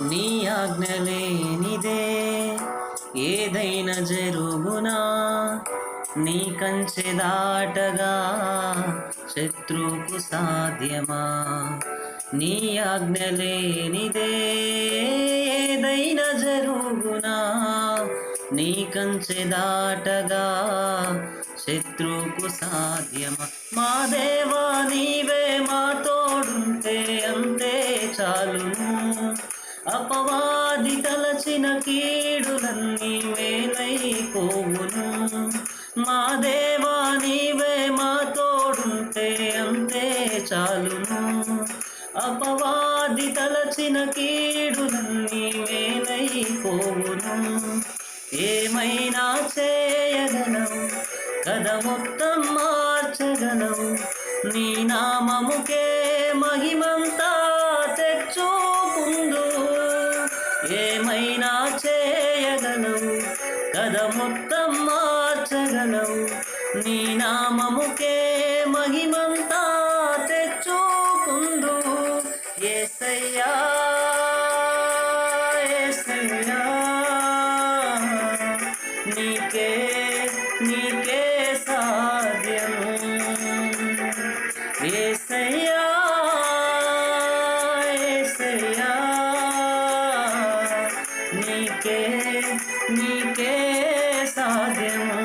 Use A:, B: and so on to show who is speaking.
A: నీ ఆజ్ఞ లేనిదే ఏదైనా జరుగునా, నీ కంచె దాటగా శత్రువుకు సాధ్యమా? నీ ఆజ్ఞ లేనిదే ఏదైనా జరుగునా, నీ కంచె దాటగా శత్రువుకు సాధ్యమా? మా దేవా నీవే మా తోడుంటే అంతే చాలును. అపవాది తలచిన కీడులన్నీ మేలైపోవును. మా దేవా నీవే మా తోడుంటే అంతే చాలును. అపవాది తలచిన కీడులన్నీ మేలైపోవును. ఏమైనా చేయగలవు కథ మొత్తం మార్చగలవు, నీ నామముకే మహిమంతా తెచ్చుకుందు. ఏమైనా చేయగలవు కథ మొత్తం మార్చగలవు, నీ నామముకే మహిమంతా తెచ్చుకుందు. యేసయ్యా యేసయ్యా నీకే నీకే సాధ్యము. యేసయ్యా యేసయ్యా నీకే నీకే సాధ్యము.